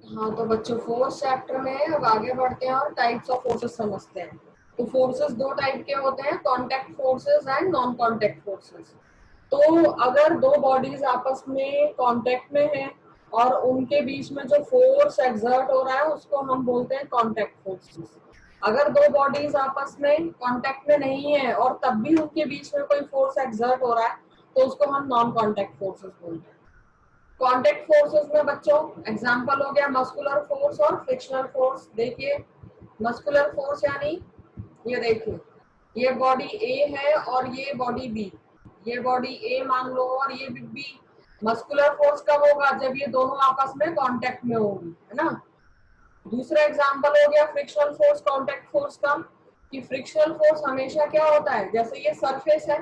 हाँ तो बच्चों फोर्स चैप्टर में अब आगे बढ़ते हैं और टाइप्स ऑफ फोर्सेस समझते हैं। तो फोर्सेस दो टाइप के होते हैं, contact forces and non contact forces. तो अगर दो बॉडीज आपस में कांटेक्ट में हैं और उनके बीच में जो फोर्स एक्सर्ट हो रहा है उसको हम बोलते हैं कांटेक्ट फोर्सेस। अगर दो बॉडीज आपस में कांटेक्ट में नहीं है और तब भी उनके बीच में कोई फोर्स एक्सर्ट हो रहा है तो उसको हम नॉन कांटेक्ट फोर्सेस बोलते हैं। कांटेक्ट फोर्सेस में बच्चों एग्जांपल हो गया मस्कुलर फोर्स और फ्रिक्शनल फोर्स। देखिए मस्कुलर फोर्स यानी ये देखिए, ये बॉडी ए है और ये बॉडी बी, ये बॉडी ए मान लो और ये बी। मस्कुलर फोर्स कब होगा? जब ये दोनों आपस में कांटेक्ट में होंगी, है ना। दूसरा एग्जांपल हो गया फ्रिक्शनल फोर्स कांटेक्ट फोर्स का, कि फ्रिक्शनल फोर्स हमेशा क्या होता है, जैसे ये सरफेस है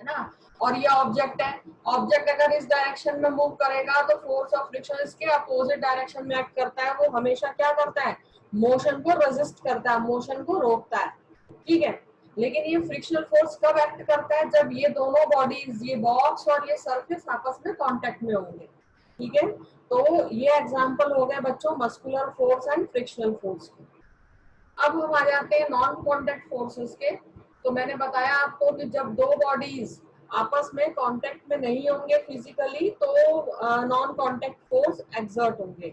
ना, और ये ऑब्जेक्ट है। ऑब्जेक्ट अगर इस डायरेक्शन में मूव करेगा तो फोर्स ऑफ फ्रिक्शन इसके अपोजिट डायरेक्शन में एक्ट करता है। वो हमेशा क्या करता है? मोशन को रेजिस्ट करता है, मोशन को रोकता है, ठीक है। लेकिन ये फ्रिक्शनल फोर्स कब एक्ट करता है? जब ये दोनों बॉडीज, ये बॉक्स और ये सरफेस आपस में कांटेक्ट में होंगे, ठीक है। तो ये एग्जांपल हो गए बच्चों muscular force and frictional force के। अब हम आ जाते हैं नॉन कांटेक्ट फोर्सेस के। तो मैंने बताया आपको कि जब दो बॉडीज आपस में कांटेक्ट में नहीं होंगे फिजिकली तो नॉन कांटेक्ट फोर्स एक्सर्ट होंगे।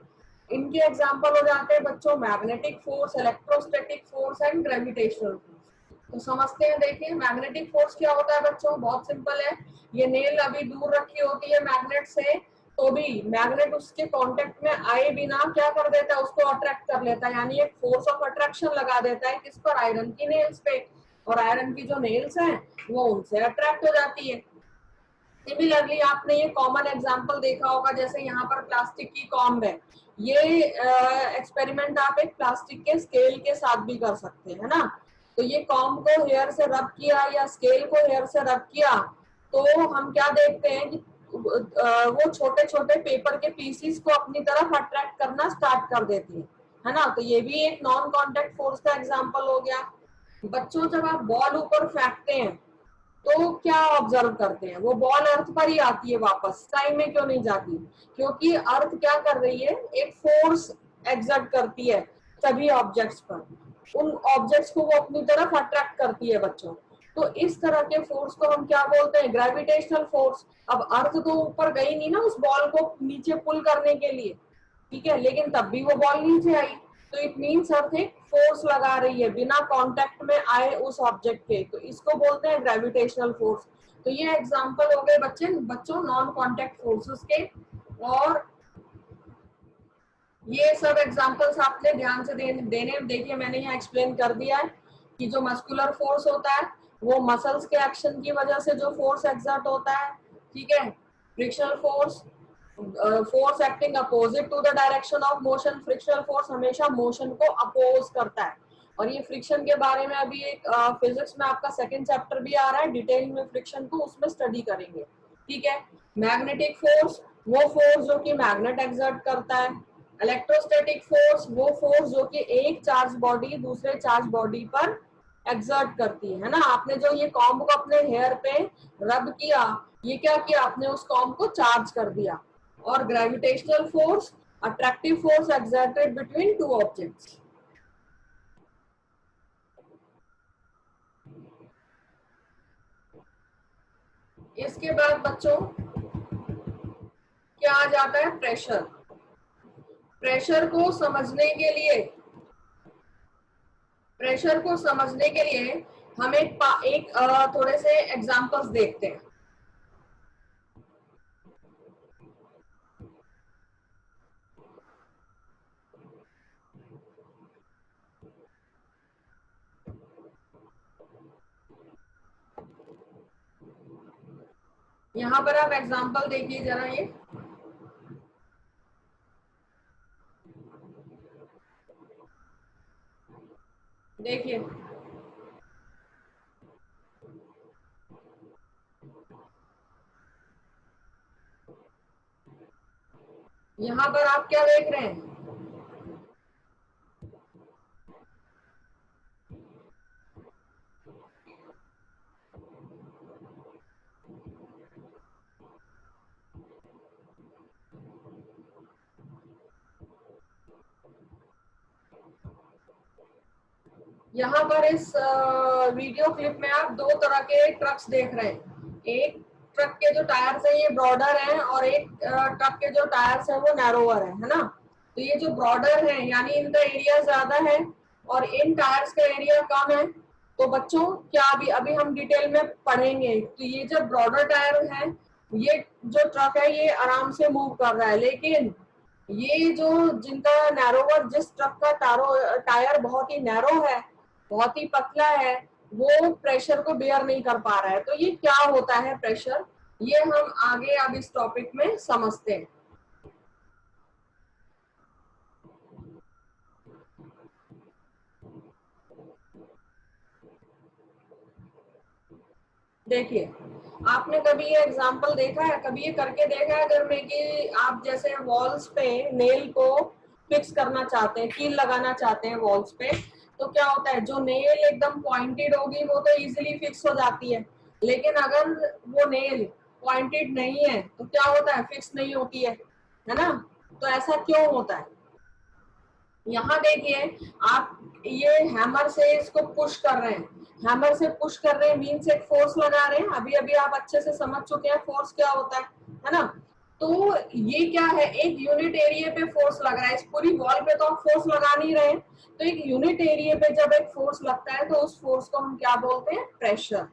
इनके एग्जांपल हो जाते हैं बच्चों magnetic force, electrostatic force and gravitational force. तो समझते हैं। देखिए मैग्नेटिक फोर्स क्या होता है बच्चों, बहुत सिंपल है। ये नेल अभी दूर रखी होती है मैग्नेट से, तो भी मैग्नेट उसके कांटेक्ट में आए बिना क्या कर देता है? उसको अट्रैक्ट कर लेता है, यानी एक फोर्स ऑफ अट्रैक्शन लगा देता है किस पर? आयरन की नेल्स पे। और आयरन की जो नेल्स हैं वो उनसे अट्रैक्ट हो जाती है। सिमिलरली आपने ये कॉमन एग्जांपल देखा होगा, जैसे यहाँ पर प्लास्टिक की कॉम्ब है। ये एक्सपेरिमेंट आप एक प्लास्टिक के स्केल के साथ भी कर सकते हैं ना। तो ये कॉम्ब को हेयर से रब किया या स्केल को हेयर से रब किया तो हम क्या देखते हैं कि वो छोटे छोटे पेपर के पीसीस को अपनी तरफ अट्रैक्ट करना स्टार्ट कर देती है ना। तो ये भी एक नॉन कांटेक्ट फोर्स का एग्जांपल हो गया। बच्चों जब आप बॉल ऊपर फेंकते हैं तो क्या ऑब्जर्व करते हैं? वो बॉल अर्थ पर ही आती है वापस, स्काई में क्यों नहीं जाती? क्योंकि अर्थ क्या कर रही है? एक फोर्स एक्सर्ट करती है सभी ऑब्जेक्ट्स पर, उन ऑब्जेक्ट्स को वो अपनी तरफ अट्रैक्ट करती है बच्चों। तो इस तरह के फोर्स को हम क्या बोलते हैं? Gravitational force. अब अर्थ तो ऊपर गई नहीं ना उस बॉल को नीचे पुल करने के लिए, ठीक है, लेकिन तब भी वो बॉल नीचे आई। तो इट मीन्स अर्थ एक फोर्स लगा रही है बिना कांटेक्ट में आए उस ऑब्जेक्ट के, तो इसको बोलते हैं ग्रेविटेशनल फोर्स। तो ये एग्जांपल हो गए बच्चों नॉन कांटेक्ट फोर्सेस के। और ये सब एग्जांपल्स आपने ध्यान से देने देखिए मैंने यहाँ एक्सप्लेन कर दिया है कि जो मस्कुलर फोर्स होता है वो मसल्स के एक्शन की वजह से जो फोर्स एक्सर्ट होता है, ठीक है। Frictional force, force acting opposite to the direction of motion. Frictional force हमेशा मोशन को अपोज करता है। और ये फ्रिक्शन के बारे में अभी एक फिजिक्स में आपका सेकंड चैप्टर भी आ रहा है डिटेल में फ्रिक्शन को, उसमें स्टडी करेंगे, ठीक है। मैग्नेटिक फोर्स, वो फोर्स जो कि मैग्नेट एक्सर्ट करता है। इलेक्ट्रोस्टैटिक फोर्स, वो फोर्स जो कि एक चार्ज बॉडी दूसरे चार्ज बॉडी पर एक्सर्ट करती है ना। आपने जो ये कॉम्ब को अपने हेयर पे रब किया, ये क्या किया? आपने उस कॉम्ब को चार्ज कर दिया। और gravitational force, attractive force exerted between two objects. इसके बाद बच्चों क्या आ जाता है? प्रेशर। प्रेशर को समझने के लिए, प्रेशर को समझने के लिए हम एक थोड़े से एग्जांपल्स देखते हैं। यहाँ पर आप एग्जांपल देखिए जरा, ये देखिए यहाँ पर आप क्या देख रहे हैं? यहाँ पर इस वीडियो क्लिप में आप दो तरह के ट्रक्स देख रहे हैं। एक ट्रक के जो टायर्स है ये ब्रॉडर हैं और एक ट्रक के जो टायर्स है वो नैरोवर है ना। तो ये जो ब्रॉडर है यानी इनका एरिया ज्यादा है और इन टायर्स का एरिया कम है। तो बच्चों क्या अभी अभी हम डिटेल में पढ़ेंगे। तो ये जो ब्रॉडर टायर है, ये जो ट्रक है ये आराम से मूव कर रहा है, लेकिन ये जो जिनका नैरोवर, जिस ट्रक का टायर बहुत ही नैरो है, बहुत ही पतला है, वो प्रेशर को बेयर नहीं कर पा रहा है। तो ये क्या होता है प्रेशर, ये हम आगे अब इस टॉपिक में समझते हैं। देखिए, आपने कभी ये एग्जांपल देखा है, कभी ये करके देखा है घर में कि आप जैसे वॉल्स पे नेल को फिक्स करना चाहते हैं, कील लगाना चाहते हैं वॉल्स पे, तो क्या होता है, जो नेल एकदम पॉइंटेड होगी वो तो इजीली फिक्स हो जाती है, लेकिन अगर वो नेल पॉइंटेड नहीं है तो क्या होता है, फिक्स नहीं होती है ना। तो ऐसा क्यों होता है, यहाँ देखिए आप ये हैमर से इसको पुश कर रहे हैं, हैमर से पुश कर रहे हैं मीन्स एक फोर्स लगा रहे हैं। अभी अभी आप अच्छे से समझ चुके हैं फोर्स क्या होता है ना। तो ये क्या है, एक यूनिट एरिया पे फोर्स लग रहा है, इस पूरी वॉल पे तो आप फोर्स लगा नहीं रहे हैं, तो एक यूनिट एरिया पे जब एक फोर्स लगता है तो उस फोर्स को हम क्या बोलते हैं, प्रेशर।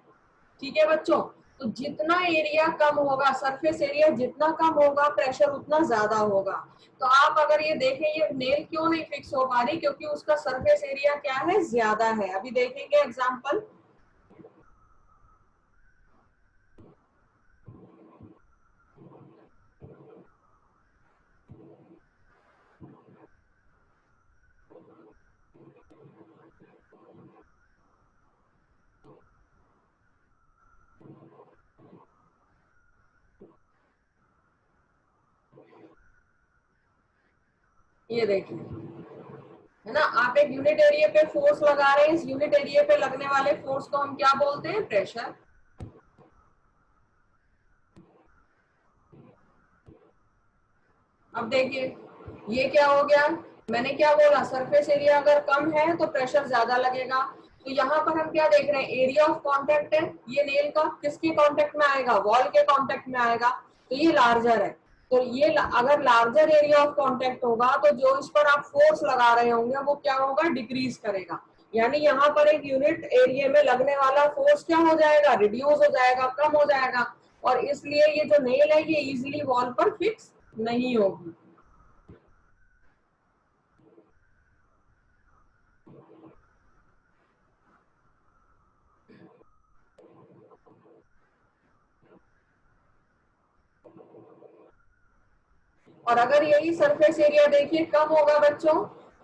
ठीक है बच्चों, तो जितना एरिया कम होगा, सरफेस एरिया जितना कम होगा, प्रेशर उतना ज्यादा होगा। तो आप अगर ये देखें, ये नेल क्यों नहीं फिक्स हो पा रही, क्योंकि उसका सरफेस एरिया क्या है, ज्यादा है। अभी देखेंगे एग्जांपल। ये देखिए, है ना, आप एक यूनिट एरिया पे फोर्स लगा रहे हैं, इस यूनिट एरिया पे लगने वाले फोर्स को हम क्या बोलते हैं, प्रेशर। अब देखिए ये क्या हो गया, मैंने क्या बोला, सरफेस एरिया अगर कम है तो प्रेशर ज्यादा लगेगा। तो यहाँ पर हम क्या देख रहे हैं, एरिया ऑफ कांटेक्ट है, ये नेल का किसके कांटेक्ट में आएगा, वॉल के कांटेक्ट में आएगा, तो ये लार्जर है। तो ये अगर लार्जर एरिया ऑफ कांटेक्ट होगा तो जो इस पर आप फोर्स लगा रहे होंगे वो क्या होगा, डिक्रीज करेगा। यानी यहाँ पर एक यूनिट एरिया में लगने वाला फोर्स क्या हो जाएगा, रिड्यूस हो जाएगा, कम हो जाएगा, और इसलिए ये जो नेल है ये इजिली वॉल पर फिक्स नहीं होगी। और अगर यही सरफेस एरिया देखिए कम होगा बच्चों,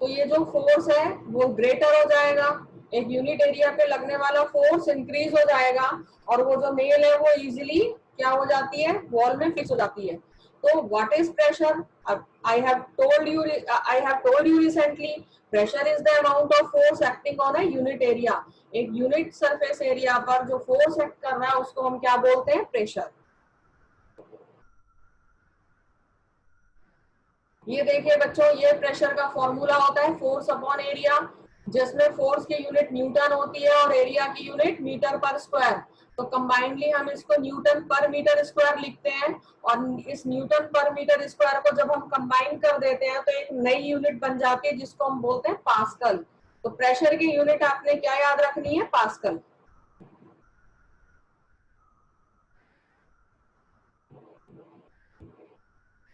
तो ये जो फोर्स है वो ग्रेटर हो जाएगा, एक यूनिट एरिया पे लगने वाला फोर्स इंक्रीज हो जाएगा, और वो जो नेल है वो इजीली क्या हो जाती है, वॉल में फिक्स हो जाती है। तो what is pressure, I have told you recently, pressure is the amount of force acting on a unit area. एक यूनिट सरफेस एरिया पर जो फोर्स एक्ट कर रहा है उसको हम क्या बोलते हैं, प्रेशर। ये देखिए बच्चों, ये प्रेशर का फॉर्मूला होता है फोर्स अपॉन एरिया, जिसमें फोर्स की यूनिट न्यूटन होती है और एरिया की यूनिट मीटर पर स्क्वायर। तो कंबाइंडली हम इसको न्यूटन पर मीटर स्क्वायर लिखते हैं, और इस न्यूटन पर मीटर स्क्वायर को जब हम कंबाइन कर देते हैं तो एक नई यूनिट बन जाती है जिसको हम बोलते हैं पास्कल। तो प्रेशर की यूनिट आपने क्या याद रखनी है, पास्कल।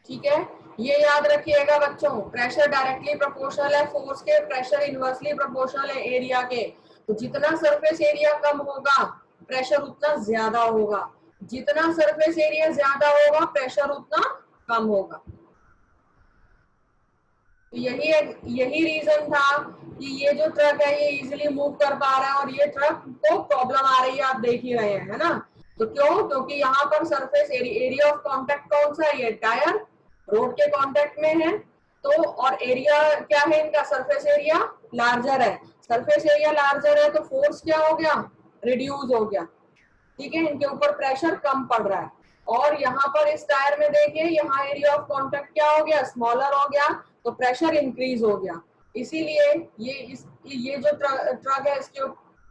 ठीक है, ये याद रखिएगा बच्चों, प्रेशर डायरेक्टली प्रोपोर्शनल है फोर्स के, प्रेशर इनवर्सली प्रोपोर्शनल है एरिया के। तो जितना सरफेस एरिया कम होगा प्रेशर उतना ज्यादा होगा, जितना सरफेस एरिया ज्यादा होगा प्रेशर उतना कम होगा। तो यही रीजन था कि ये जो ट्रक है ये इजिली मूव कर पा रहा है और ये ट्रक को प्रॉब्लम आ रही है, आप देख ही रहे हैं, है ना। तो क्यों, क्योंकि यहाँ पर सरफेस एरिया ऑफ कांटेक्ट कौन सा है, ये टायर रोड के कांटेक्ट में है। तो और एरिया क्या है इनका, सरफेस एरिया लार्जर है, सरफेस एरिया लार्जर है तो फोर्स क्या हो गया, रिड्यूस हो गया। ठीक है, इनके ऊपर प्रेशर कम पड़ रहा है। और यहाँ पर इस टायर में देखिए, यहाँ एरिया ऑफ कांटेक्ट क्या हो गया, स्मॉलर हो गया, तो प्रेशर इंक्रीज हो गया। इसीलिए ये इस ये जो ट्रक है इसके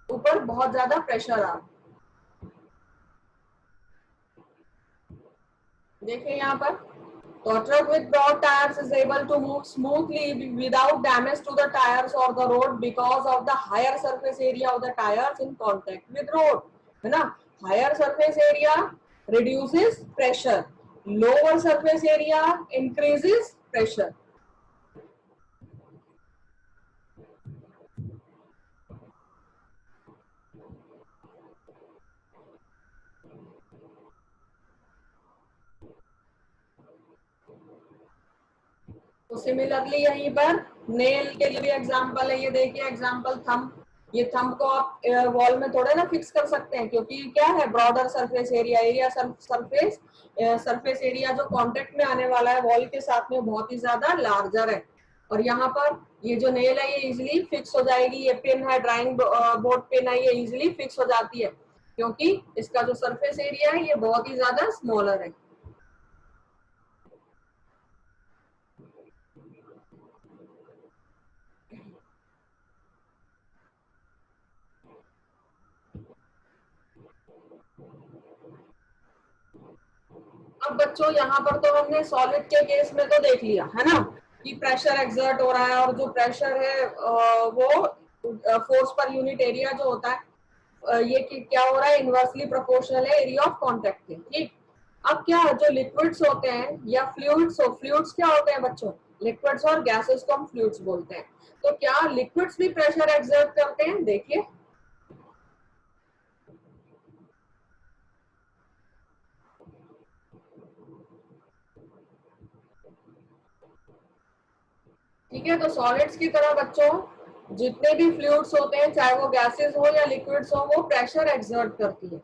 ऊपर बहुत ज्यादा प्रेशर आ, देखिए यहाँ पर, तो a truck with broad tires is able to move smoothly without damage to the tires or the road because of the higher surface area of the tires in contact with road, है ना. Higher surface area reduces pressure, lower surface area increases pressure. तो similarly यहीं पर nail के लिए भी example है, ये देखिए एग्जांपल थंब. ये थंब को आप वॉल में थोड़े ना फिक्स कर सकते हैं, क्योंकि क्या है, broader surface area, surface area जो कांटेक्ट में आने वाला है वॉल के साथ में बहुत ही ज्यादा लार्जर है. और यहाँ पर ये जो नेल है ये इजिली फिक्स हो जाएगी. ये पिन है, ड्राइंग बोर्ड पिन है, ये इजिली फिक्स हो जाती है क्योंकि इसका जो सरफेस एरिया है ये बहुत ही ज्यादा स्मॉलर है. अब बच्चों यहाँ पर तो हमने सॉलिड के केस में तो देख लिया है ना कि प्रेशर एक्सर्ट हो रहा है, और जो प्रेशर है वो फोर्स पर यूनिट एरिया जो होता है ये क्या हो रहा है, इनवर्सली प्रोपोर्शनल है एरिया ऑफ कांटेक्ट के. ठीक. अब क्या जो लिक्विड्स होते हैं या फ्लूइड्स, फ्लूइड्स क्या होते हैं बच्चों, लिक्विड्स और गैसेस को हम फ्लूइड्स बोलते हैं. तो क्या लिक्विड्स भी प्रेशर एक्सर्ट करते हैं, देखिए. ठीक है, तो सॉलिड्स की तरह बच्चों जितने भी फ्लूइड्स होते हैं, चाहे वो गैसेस हो या लिक्विड्स हो, वो प्रेशर एक्सर्ट करती है.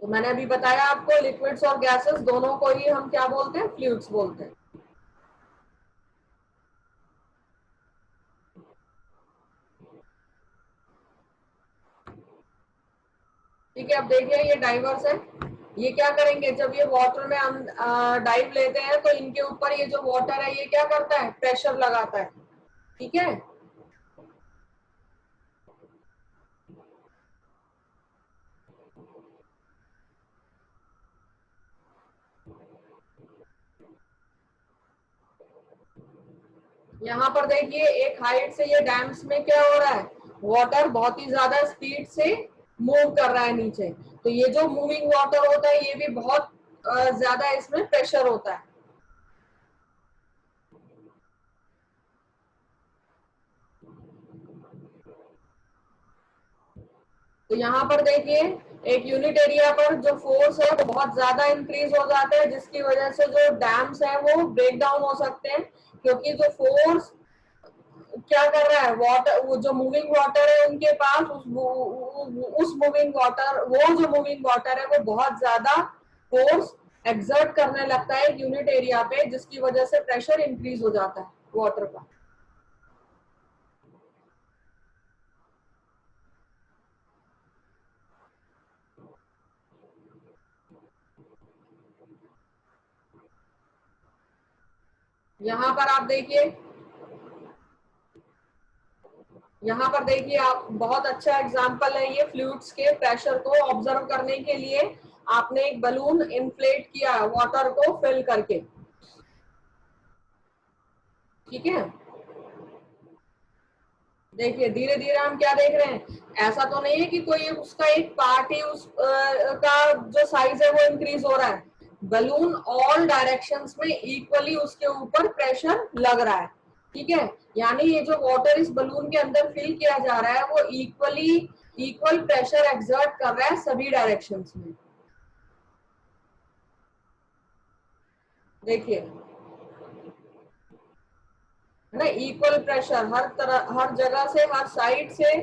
तो मैंने अभी बताया आपको, लिक्विड्स और गैसेस दोनों को ही हम क्या बोलते हैं, फ्लूइड्स बोलते हैं. ठीक है, अब देखिए ये डाइवर्स है. ये क्या करेंगे, जब ये वाटर में हम डाइव लेते हैं तो इनके ऊपर ये जो वाटर है ये क्या करता है, प्रेशर लगाता है. ठीक है. यहाँ पर देखिए एक हाइट से ये डैम्स में क्या हो रहा है, वाटर बहुत ही ज्यादा स्पीड से मूव कर रहा है नीचे. तो ये जो मूविंग वाटर होता है ये भी बहुत ज्यादा इसमें प्रेशर होता है. तो यहाँ पर देखिए एक यूनिट एरिया पर जो फोर्स है वो बहुत ज्यादा इंक्रीज हो जाता है, जिसकी वजह से जो डैम्स है वो ब्रेक डाउन हो सकते हैं, क्योंकि जो फोर्स क्या कर रहा है, वाटर, वो जो मूविंग वाटर है उनके पास उस मूविंग वाटर, वो जो मूविंग वाटर है वो बहुत ज्यादा फोर्स एक्सर्ट करने लगता है यूनिट एरिया पे, जिसकी वजह से प्रेशर इंक्रीज हो जाता है वाटर का. यहाँ पर आप देखिए, यहाँ पर देखिए आप, बहुत अच्छा एग्जांपल है ये फ्लूइड्स के प्रेशर को ऑब्जर्व करने के लिए. आपने एक बलून इन्फ्लेट किया वाटर को फिल करके. ठीक है, देखिए धीरे धीरे हम क्या देख रहे हैं, ऐसा तो नहीं है कि कोई उसका एक पार्ट ही उस का जो साइज है वो इंक्रीज हो रहा है. बलून ऑल डायरेक्शंस में इक्वली उसके ऊपर प्रेशर लग रहा है. ठीक है, यानी ये जो वाटर इस बलून के अंदर फिल किया जा रहा है वो इक्वल प्रेशर एक्सर्ट कर रहा है सभी डायरेक्शंस में. देखिए है ना, इक्वल प्रेशर हर तरह, हर जगह से, हर साइड से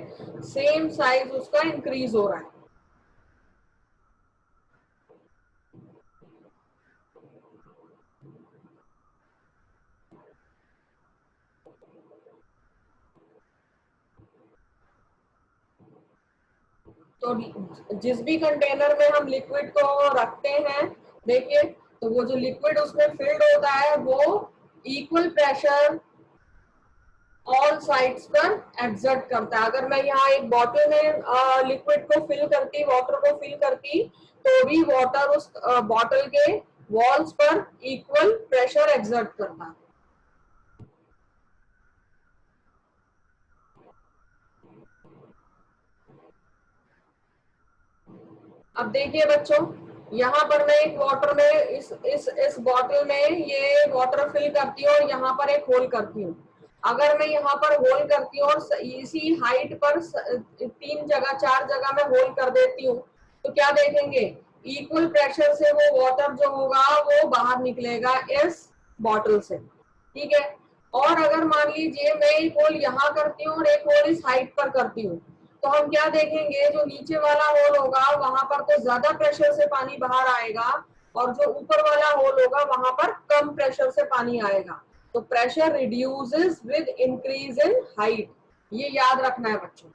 सेम साइज उसका इंक्रीज हो रहा है. तो जिस भी कंटेनर में हम लिक्विड को रखते हैं, देखिए, तो वो जो लिक्विड उसमें फिल्ड होता है वो इक्वल प्रेशर ऑल साइड्स पर एक्सर्ट करता है। अगर मैं यहाँ एक बॉटल में लिक्विड को फिल करती, वाटर को फिल करती, तो भी वाटर उस बॉटल के वॉल्स पर इक्वल प्रेशर एक्सर्ट करता है। अब देखिए बच्चों, यहाँ पर मैं एक वाटर में इस बॉटल में ये वाटर फिल करती हूँ और यहाँ पर एक होल करती हूँ। अगर मैं यहाँ पर होल करती हूँ और इसी हाइट पर 3 जगह 4 जगह मैं होल कर देती हूँ, तो क्या देखेंगे, इक्वल प्रेशर से वो वाटर जो होगा वो बाहर निकलेगा इस बॉटल से। ठीक है। और अगर मान लीजिए मैं एक होल यहाँ करती हूँ और एक होल इस हाइट पर करती हूँ, तो हम क्या देखेंगे, जो नीचे वाला होल होगा वहां पर तो ज्यादा प्रेशर से पानी बाहर आएगा, और जो ऊपर वाला होल होगा वहां पर कम प्रेशर से पानी आएगा। तो pressure reduces with increase in height, ये याद रखना है बच्चों।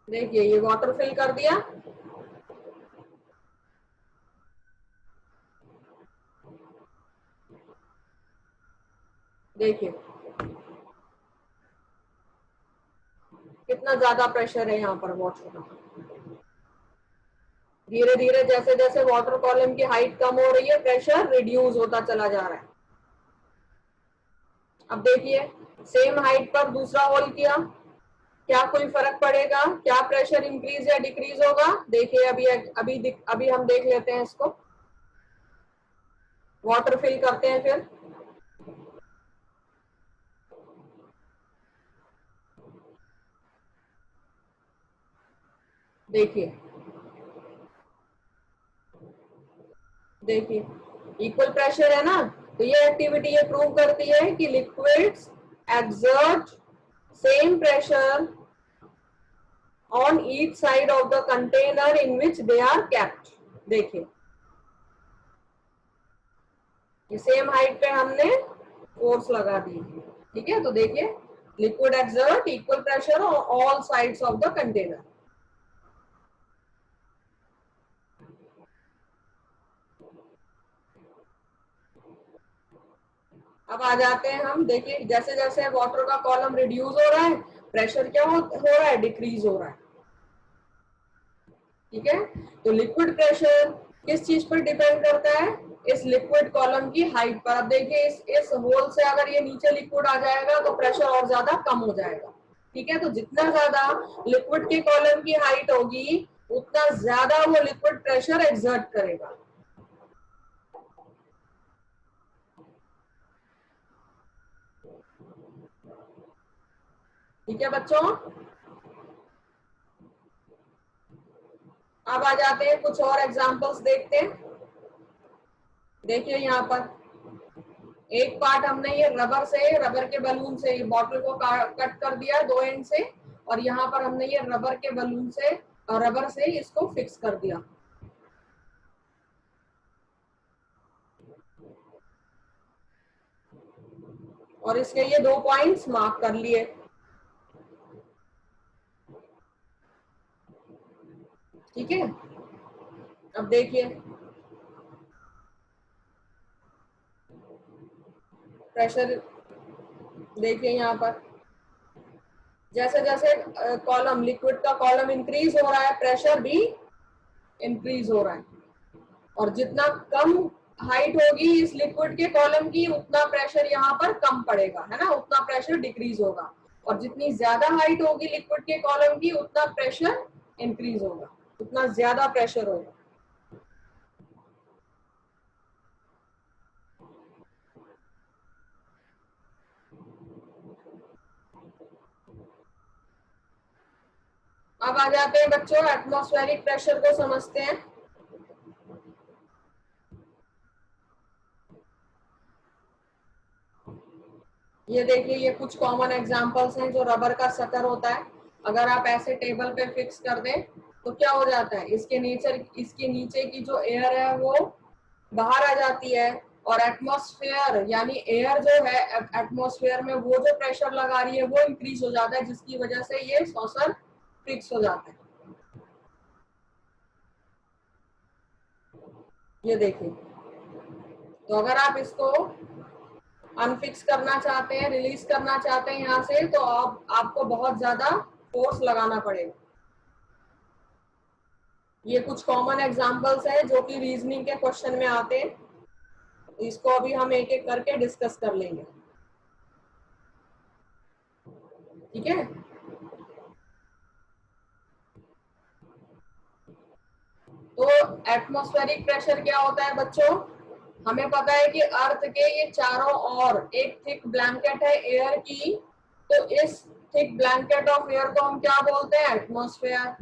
देखिए ये वाटर फिल कर दिया, देखिए कितना ज्यादा प्रेशर है यहाँ पर वाटर का। धीरे धीरे जैसे जैसे वाटर कॉलम की हाइट कम हो रही है, प्रेशर रिड्यूस होता चला जा रहा है। अब देखिए सेम हाइट पर दूसरा होल किया, क्या कोई फर्क पड़ेगा, क्या प्रेशर इंक्रीज या डिक्रीज होगा? देखिए अभी हम देख लेते हैं इसको, वाटर फिल करते हैं फिर। देखिए देखिए इक्वल प्रेशर है ना, तो ये एक्टिविटी ये प्रूव करती है कि liquids exert same pressure on each side of the container in which they are kept. देखिए ये सेम हाइट पे हमने फोर्स लगा दी। ठीक है, तो देखिए liquid exert equal pressure on all sides of the container. अब आ जाते हैं हम, देखिए जैसे जैसे वाटर का कॉलम रिड्यूस हो रहा है, प्रेशर क्या हो रहा है, डिक्रीज हो रहा है। ठीक है, तो लिक्विड प्रेशर किस चीज पर डिपेंड करता है, इस लिक्विड कॉलम की हाइट पर। अब देखिए इस होल से अगर ये नीचे लिक्विड आ जाएगा तो प्रेशर और ज्यादा कम हो जाएगा। ठीक है, तो जितना ज्यादा लिक्विड के कॉलम की हाइट होगी उतना ज्यादा वो लिक्विड प्रेशर एक्सर्ट करेगा। ठीक है बच्चों, अब आ जाते हैं कुछ और एग्जांपल्स देखते हैं। देखिए यहाँ पर एक पार्ट हमने ये रबर के बलून से बॉटल को कट कर दिया 2 एंड से, और यहाँ पर हमने ये रबर से इसको फिक्स कर दिया। और इसके ये 2 पॉइंट्स मार्क कर लिए। ठीक है, अब देखिए प्रेशर, देखिए यहाँ पर जैसे जैसे कॉलम लिक्विड का कॉलम इंक्रीज हो रहा है, प्रेशर भी इंक्रीज हो रहा है। और जितना कम हाइट होगी इस लिक्विड के कॉलम की, उतना प्रेशर यहाँ पर कम पड़ेगा, है ना, उतना प्रेशर डिक्रीज होगा। और जितनी ज्यादा हाइट होगी लिक्विड के कॉलम की, उतना प्रेशर इंक्रीज होगा, उतना ज्यादा प्रेशर होगा। अब आ जाते हैं बच्चों एटमॉस्फेरिक प्रेशर को समझते हैं। ये देखिए ये कुछ कॉमन एग्जांपल्स हैं। जो रबर का शटर होता है, अगर आप ऐसे टेबल पे फिक्स कर दें तो क्या हो जाता है, इसके नीचे की जो एयर है वो बाहर आ जाती है, और एटमॉस्फेयर यानी एयर जो है एटमॉस्फेयर में वो जो प्रेशर लगा रही है वो इंक्रीज हो जाता है, जिसकी वजह से ये सॉसर फिक्स हो जाता है। ये देखिए, तो अगर आप इसको अनफिक्स करना चाहते हैं, रिलीज करना चाहते हैं यहाँ से, तो आपको बहुत ज्यादा फोर्स लगाना पड़ेगा। ये कुछ कॉमन एग्जांपल्स है जो कि रीजनिंग के क्वेश्चन में आते हैं। इसको अभी हम एक एक करके डिस्कस कर लेंगे, ठीक है। तो एटमॉस्फेरिक प्रेशर क्या होता है बच्चों? हमें पता है कि अर्थ के ये चारों ओर एक थिक ब्लैंकेट है एयर की, तो इस थिक ब्लैंकेट ऑफ एयर को हम क्या बोलते हैं? एटमॉस्फेयर।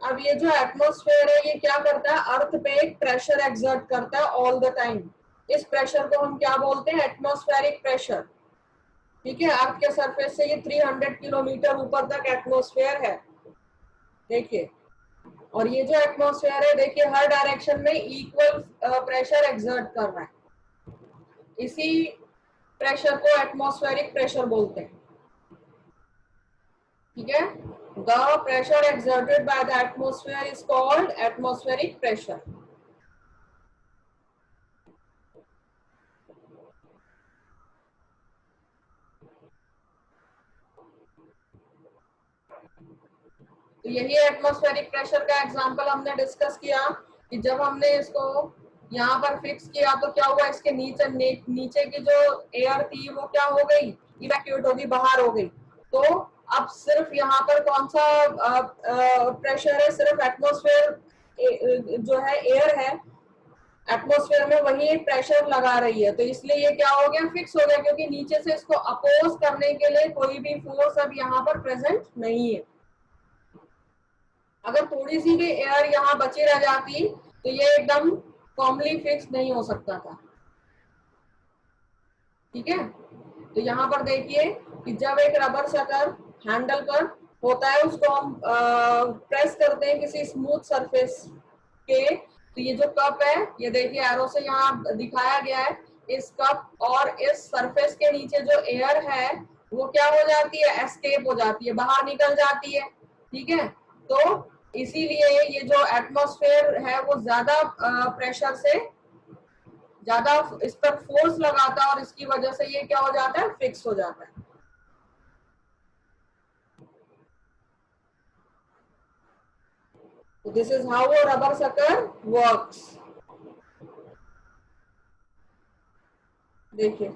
अब ये जो एटमॉस्फेयर है ये क्या करता है? अर्थ पे एक प्रेशर एक्सर्ट करता है ऑल द टाइम। इस प्रेशर को हम क्या बोलते हैं? एटमॉस्फेरिक प्रेशर, ठीक है। अर्थ के सरफेस से ये 300 किलोमीटर ऊपर तक एटमॉस्फेयर है, देखिए। और ये जो एटमॉस्फेयर है, देखिए, हर डायरेक्शन में इक्वल प्रेशर एक्सर्ट कर रहा है। इसी प्रेशर को एटमॉस्फेरिक प्रेशर बोलते हैं, ठीक है। The pressure exerted by the atmosphere is called atmospheric pressure. तो यही एटमॉस्फेरिक प्रेशर का एग्जांपल हमने डिस्कस किया कि जब हमने इसको यहाँ पर फिक्स किया तो क्या हुआ? इसके नीचे की जो एयर थी वो क्या हो गई? इवैक्यूएट होगी, बाहर हो गई। तो अब सिर्फ यहाँ पर कौन सा प्रेशर है? सिर्फ एटमॉस्फेयर जो है, एयर है, एटमॉस्फेयर में वही प्रेशर लगा रही है। तो इसलिए ये क्या हो गया? फिक्स हो गया, क्योंकि नीचे से इसको अपोज करने के लिए कोई भी फोर्स अब यहाँ पर प्रेजेंट नहीं है। अगर थोड़ी सी भी एयर यहाँ बची रह जाती तो ये एकदम फॉर्मली फिक्स नहीं हो सकता था, ठीक है। तो यहाँ पर देखिए कि जब एक रबर शटर हैंडल पर होता है, उसको हम प्रेस करते हैं किसी स्मूथ सरफेस के, तो ये जो कप है, ये देखिए एरो से यहाँ दिखाया गया है, इस कप और इस सरफेस के नीचे जो एयर है वो क्या हो जाती है? एस्केप हो जाती है, बाहर निकल जाती है, ठीक है। तो इसीलिए ये जो एटमॉस्फेयर है वो ज्यादा प्रेशर से ज्यादा इस पर फोर्स लगाता है, और इसकी वजह से ये क्या हो जाता है? फिक्स हो जाता है। This is how a rubber sucker works. देखिए,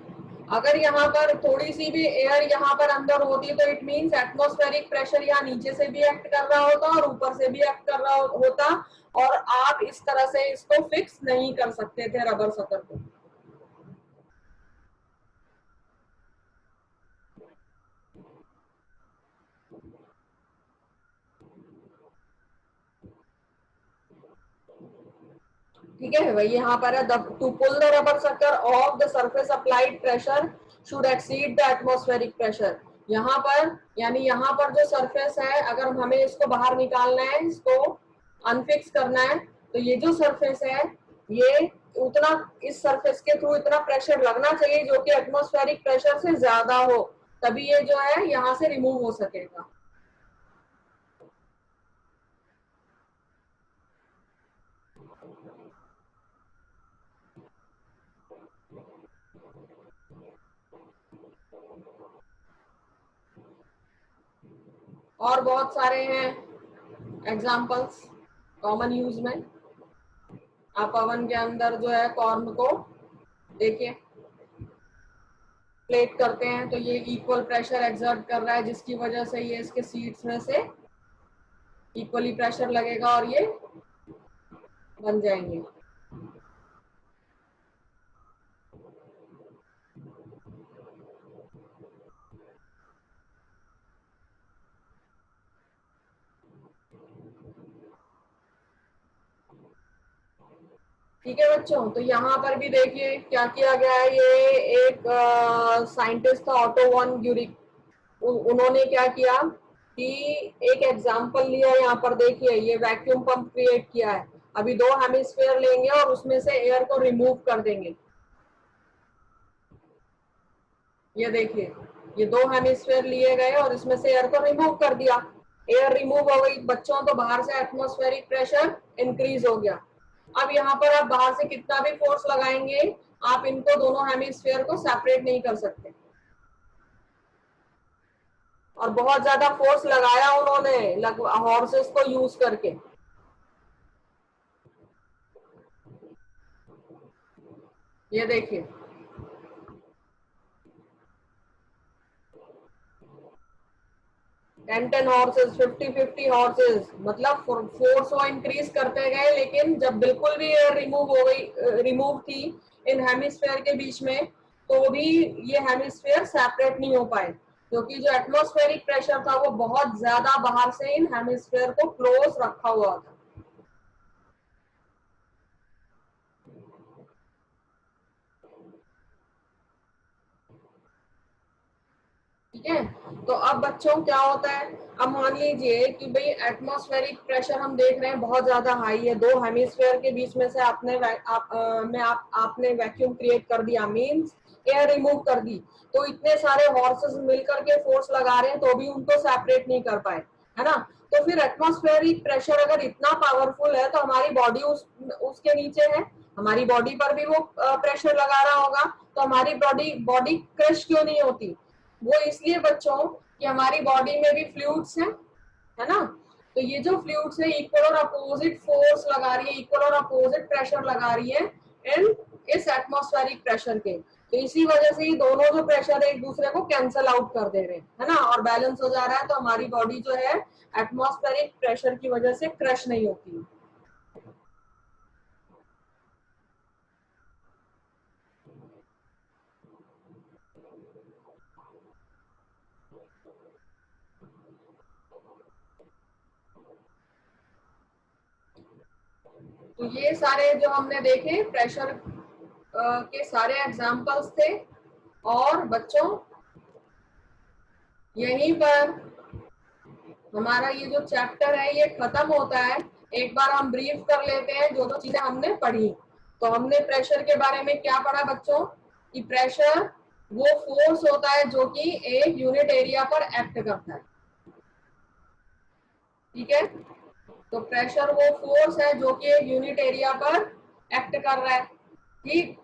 अगर यहाँ पर थोड़ी सी भी एयर यहाँ पर अंदर होती तो इट मींस एटमॉस्फेरिक प्रेशर यहाँ नीचे से भी एक्ट कर रहा होता और ऊपर से भी एक्ट कर रहा होता, और आप इस तरह से इसको फिक्स नहीं कर सकते थे रबर सकर को। ठीक है भाई, यहाँ पर है to pull the rubber sucker off the surface applied pressure should exceed the atmospheric pressure. यहाँ पर यानी यहाँ पर जो सरफेस है, अगर हमें इसको बाहर निकालना है, इसको अनफिक्स करना है, तो ये जो सरफेस है ये उतना, इस सरफेस के थ्रू इतना प्रेशर लगना चाहिए जो कि एटमॉस्फेरिक प्रेशर से ज्यादा हो, तभी ये जो है यहाँ से रिमूव हो सकेगा। और बहुत सारे हैं एग्जाम्पल्स कॉमन यूज में। आप ओवन के अंदर जो है कॉर्न को देखिए प्लेट करते हैं, तो ये इक्वल प्रेशर एक्सर्ट कर रहा है, जिसकी वजह से ये इसके सीड्स में से इक्वली प्रेशर लगेगा और ये बन जाएंगे। ठीक है बच्चों, तो यहाँ पर भी देखिए क्या किया गया है। ये एक साइंटिस्ट था, ऑटो वन ग्यूरिक, उन्होंने क्या किया कि एक एग्जांपल लिया। यहाँ पर देखिए ये वैक्यूम पंप क्रिएट किया है। अभी दो हेमिस्फीयर लेंगे और उसमें से एयर को रिमूव कर देंगे। ये देखिए, ये दो हेमिस्फीयर लिए गए और इसमें से एयर को रिमूव कर दिया। एयर रिमूव हो गई बच्चों, तो बाहर से एटमॉस्फेरिक प्रेशर इंक्रीज हो गया। अब यहाँ पर आप बाहर से कितना भी फोर्स लगाएंगे, आप इनको दोनों हेमिस्फीयर को सेपरेट नहीं कर सकते। और बहुत ज्यादा फोर्स लगाया उन्होंने हॉर्सेस को यूज करके। ये देखिए, 10 हॉर्सेस, 50 हॉर्सेस, मतलब फोर्स वो इंक्रीज करते गए, लेकिन जब बिल्कुल भी एयर रिमूव हो गई, रिमूव थी इन हेमिस्फेयर के बीच में, तो भी ये हेमिस्फेयर सेपरेट नहीं हो पाए, क्योंकि जो एटमॉस्फेरिक प्रेशर था वो बहुत ज्यादा बाहर से इन हेमिस्फेयर को क्लोज रखा हुआ था। ठीक है, तो अब बच्चों क्या होता है, अब मान लीजिए कि भाई एटमॉस्फेरिक प्रेशर हम देख रहे हैं बहुत ज्यादा हाई है, दो हेमिस्फेयर के बीच में से आपने वैक्यूम क्रिएट कर दिया, मींस एयर रिमूव कर दी, तो इतने सारे हॉर्सेस मिलकर के फोर्स लगा रहे हैं तो भी उनको सेपरेट नहीं कर पाए, है ना। तो फिर एटमॉस्फेरिक प्रेशर अगर इतना पावरफुल है तो हमारी बॉडी उसके नीचे है, हमारी बॉडी पर भी वो प्रेशर लगा रहा होगा, तो हमारी बॉडी बॉडी क्रश क्यों नहीं होती? वो इसलिए बच्चों कि हमारी बॉडी में भी फ्लूइड्स हैं, है ना। तो ये जो फ्लूइड्स है इक्वल और अपोजिट फोर्स लगा रही है, इक्वल और अपोजिट प्रेशर लगा रही है इन इस एटमॉस्फेरिक प्रेशर के, तो इसी वजह से ये दोनों जो प्रेशर है एक दूसरे को कैंसल आउट कर दे रहे हैं, है ना, और बैलेंस हो जा रहा है, तो हमारी बॉडी जो है एटमॉस्फेरिक प्रेशर की वजह से क्रश नहीं होती। तो ये सारे जो हमने देखे प्रेशर के सारे एग्जाम्पल्स थे। और बच्चों यहीं पर हमारा ये जो चैप्टर है ये खत्म होता है। एक बार हम ब्रीफ कर लेते हैं जो जो चीजें हमने पढ़ी। तो हमने प्रेशर के बारे में क्या पढ़ा बच्चों, कि प्रेशर वो फोर्स होता है जो कि एक यूनिट एरिया पर एक्ट करता है। ठीक है, तो प्रेशर वो फोर्स है जो कि एक यूनिट एरिया पर एक्ट कर रहा है। ठीक,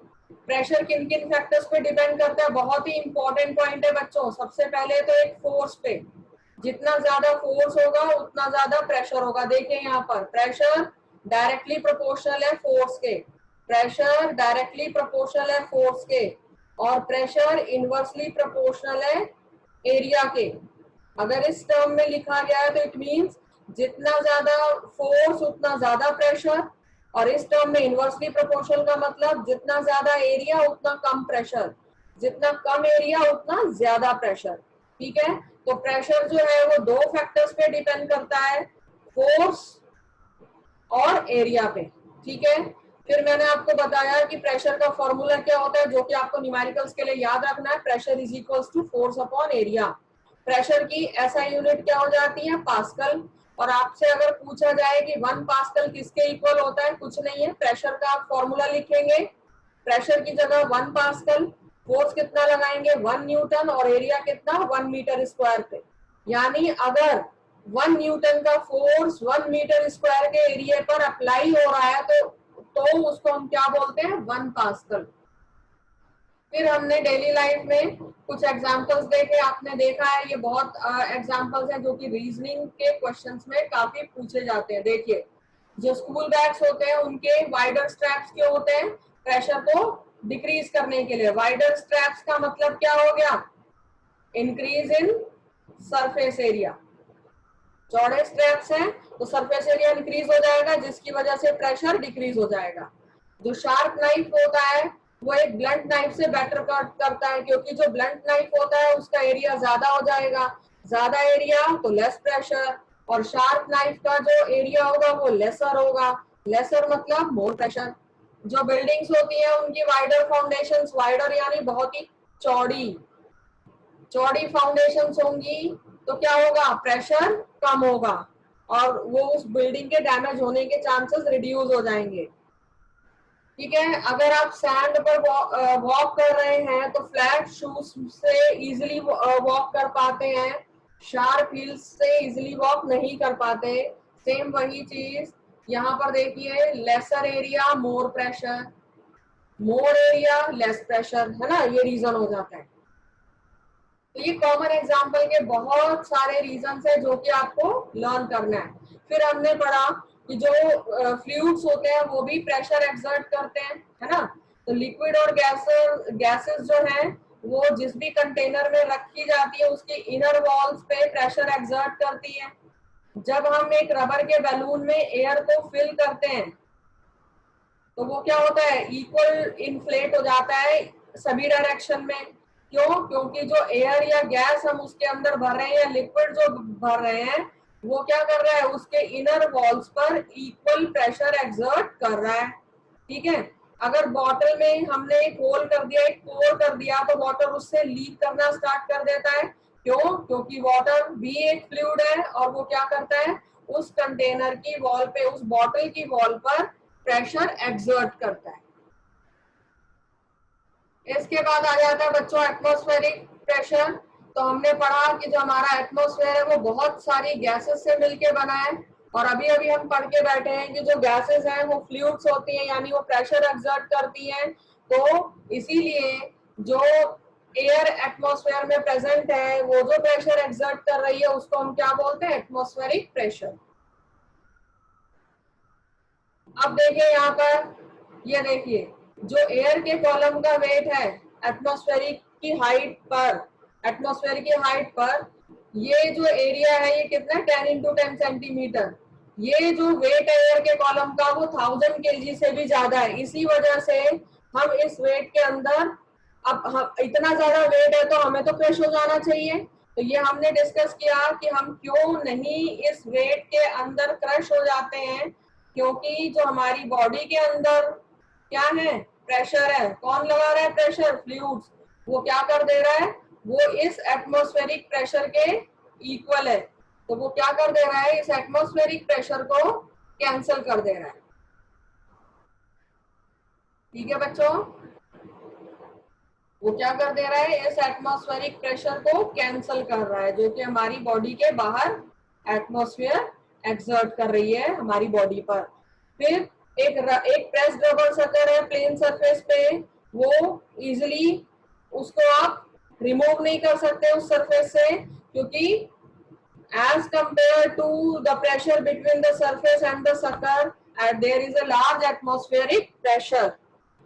प्रेशर किन किन फैक्टर्स पे डिपेंड करता है, बहुत ही इंपॉर्टेंट पॉइंट है बच्चों। सबसे पहले तो एक फोर्स पे, जितना ज्यादा फोर्स होगा उतना ज्यादा प्रेशर होगा। देखिए यहाँ पर प्रेशर डायरेक्टली प्रोपोर्शनल है फोर्स के, प्रेशर डायरेक्टली प्रोपोर्शनल है फोर्स के, और प्रेशर इनवर्सली प्रोपोर्शनल है एरिया के। अगर इस टर्म में लिखा गया है तो इट मींस जितना ज्यादा फोर्स उतना ज्यादा प्रेशर, और इस टर्म में इनवर्सली प्रोपोर्शनल का मतलब जितना ज्यादा एरिया उतना कम प्रेशर, जितना कम एरिया उतना ज्यादा प्रेशर। ठीक है, तो प्रेशर जो है वो दो फैक्टर्स पे डिपेंड करता है, फोर्स और एरिया पे। ठीक है, फिर मैंने आपको बताया कि प्रेशर का फॉर्मूला क्या होता है, जो कि आपको न्यूमेरिकल्स के लिए याद रखना है। Pressure is equals to force upon area. Pressure की ऐसा यूनिट क्या हो जाती है, पास्कल। और आपसे अगर पूछा जाए कि 1 पास्कल किसके इक्वल होता है, कुछ नहीं है, प्रेशर का आप फॉर्मूला लिखेंगे, प्रेशर की जगह 1 पास्कल, फोर्स कितना लगाएंगे 1 न्यूटन, और एरिया कितना 1 मीटर स्क्वायर पे। यानी अगर 1 न्यूटन का फोर्स 1 मीटर स्क्वायर के एरिया पर अप्लाई हो रहा है तो उसको हम क्या बोलते हैं, 1 पास्कल। फिर हमने डेली लाइफ में कुछ एग्जांपल्स देखे, आपने देखा है ये बहुत एग्जांपल्स हैं जो कि रीजनिंग के क्वेश्चंस में काफी पूछे जाते हैं। देखिए, जो स्कूल बैग्स होते हैं उनके वाइडर स्ट्रैप्स क्यों होते हैं, प्रेशर को डिक्रीज करने के लिए। वाइडर स्ट्रैप्स का मतलब क्या हो गया, इंक्रीज इन सरफेस एरिया। चौड़े स्ट्रैप्स हैं तो सरफेस एरिया इंक्रीज हो जाएगा, जिसकी वजह से प्रेशर डिक्रीज हो जाएगा। जो शार्प नाइफ होता है वो एक ब्लंट नाइफ से बेटर कट करता है, क्योंकि जो ब्लंट नाइफ होता है उसका एरिया ज्यादा हो जाएगा, ज्यादा एरिया तो लेस प्रेशर, और शार्प नाइफ का जो एरिया होगा वो लेसर होगा, लेसर मतलब मोर प्रेशर। जो बिल्डिंग्स होती है उनकी वाइडर फाउंडेशंस, वाइडर यानी बहुत ही चौड़ी चौड़ी फाउंडेशंस होंगी, तो क्या होगा, प्रेशर कम होगा, और वो उस बिल्डिंग के डैमेज होने के चांसेस रिड्यूस हो जाएंगे। ठीक है, अगर आप सैंड पर वॉक कर रहे हैं तो फ्लैट शूज से इजीली वॉक कर पाते हैं, शार्प हील्स से इजिली वॉक नहीं कर पाते। सेम वही चीज यहाँ पर देखिए, lesser area more pressure, more area less pressure, है ना, ये रीजन हो जाता है। तो ये कॉमन एग्जांपल के बहुत सारे रीजंस है जो कि आपको लर्न करना है। फिर हमने पढ़ा कि जो फ्लूइड्स होते हैं वो भी प्रेशर एक्सर्ट करते हैं, है ना। तो लिक्विड और गैसेस जो हैं वो जिस भी कंटेनर में रखी जाती है उसकी इनर वॉल्स पे प्रेशर एक्सर्ट करती है। जब हम एक रबर के बैलून में एयर को फिल करते हैं तो वो क्या होता है, इक्वल इन्फ्लेट हो जाता है सभी डायरेक्शन में। क्यों? क्योंकि जो एयर या गैस हम उसके अंदर भर रहे हैं या लिक्विड जो भर रहे हैं वो क्या कर रहा है, उसके इनर वॉल्स पर इक्वल प्रेशर एक्सर्ट कर रहा है। ठीक है। अगर बॉटल में हमने एक होल कर दिया, एक पोर कर दिया, तो वाटर उससे लीक करना स्टार्ट कर देता है। क्यों? क्योंकि वाटर भी एक फ्लूइड है और वो क्या करता है, उस कंटेनर की वॉल पे, उस बॉटल की वॉल पर प्रेशर एक्सर्ट करता है। इसके बाद आ जाता है बच्चों एटमॉस्फेरिक प्रेशर। तो हमने पढ़ा कि जो हमारा एटमॉस्फेयर है वो बहुत सारी गैसेस से मिलके बना है, और अभी अभी हम पढ़ के बैठे हैं कि जो गैसेस हैं वो फ्लूइड्स होती हैं, यानी वो प्रेशर एक्सर्ट करती हैं। तो इसीलिए जो एयर एटमॉस्फेयर में प्रेजेंट है वो जो प्रेशर एक्सर्ट कर रही है उसको हम क्या बोलते हैं, एटमॉस्फेरिक प्रेशर। अब देखिए यहाँ पर, ये देखिए जो एयर के कॉलम का वेट है एटमॉस्फेरिक की हाइट पर, एटमॉस्फेयर की हाइट पर ये जो एरिया है ये कितना, 10 × 10 सेंटीमीटर। ये जो वेट है एयर के कॉलम का वो 1000 kg से भी ज्यादा है। इसी वजह से हम इस वेट के अंदर, अब हम इतना ज्यादा वेट है तो हमें तो क्रश हो जाना चाहिए। तो ये हमने डिस्कस किया कि हम क्यों नहीं इस वेट के अंदर क्रश हो जाते हैं, क्योंकि जो हमारी बॉडी के अंदर क्या है, प्रेशर है। कौन लगा रहा है प्रेशर, फ्लूइड्स। वो क्या कर दे रहा है, वो इस एटमॉस्फेरिक प्रेशर के इक्वल है। तो वो क्या कर दे रहा है, इस एटमॉस्फेरिक प्रेशर को कैंसिल कर दे रहा है। ठीक है बच्चों, वो क्या कर दे रहा है, इस एटमॉस्फेरिक प्रेशर को कैंसिल कर रहा है जो कि हमारी बॉडी के बाहर एटमॉस्फेयर एक्सर्ट कर रही है हमारी बॉडी पर। फिर एक प्रेस्ड रबर सकर है प्लेन सरफेस पे, वो इजिली उसको आप रिमूव नहीं कर सकते उस सरफेस से, क्योंकि as compared to the pressure between the surface and the sucker, there is a large atmospheric pressure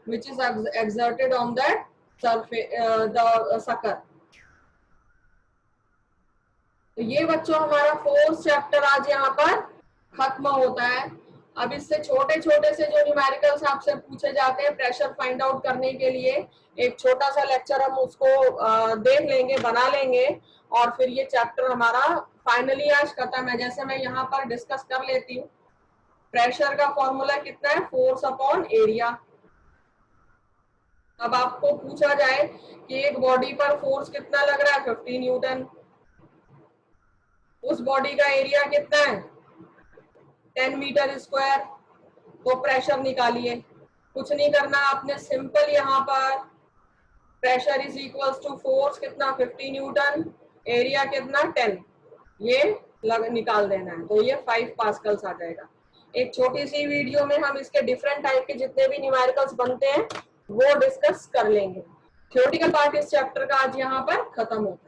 which is exerted on that surface, the sucker. तो ये बच्चों हमारा फोर्थ चैप्टर आज यहाँ पर खत्म होता है। अब इससे छोटे छोटे से जो न्यूमेरिकल्स आपसे पूछे जाते हैं प्रेशर फाइंड आउट करने के लिए, एक छोटा सा लेक्चर हम उसको देख लेंगे, बना लेंगे, और फिर ये चैप्टर हमारा फाइनली आज खत्म है। जैसे मैं यहाँ पर डिस्कस कर लेती हूँ, प्रेशर का फॉर्मूला कितना है, फोर्स अपॉन एरिया। अब आपको पूछा जाए कि एक बॉडी पर फोर्स कितना लग रहा है, 50 न्यूटन, उस बॉडी का एरिया कितना है, 10 मीटर स्क्वायर, तो प्रेशर निकालिए। कुछ नहीं करना आपने, सिंपल यहाँ पर pressure is equals to force कितना, 50 न्यूटन, एरिया कितना 10, ये निकाल देना है। तो ये 5 पास्कल्स आ जाएगा। एक छोटी सी वीडियो में हम इसके डिफरेंट टाइप के जितने भी न्यूमेरिकल्स बनते हैं वो डिस्कस कर लेंगे। थ्योरेटिकल पार्ट इस चैप्टर का आज यहाँ पर खत्म होता है।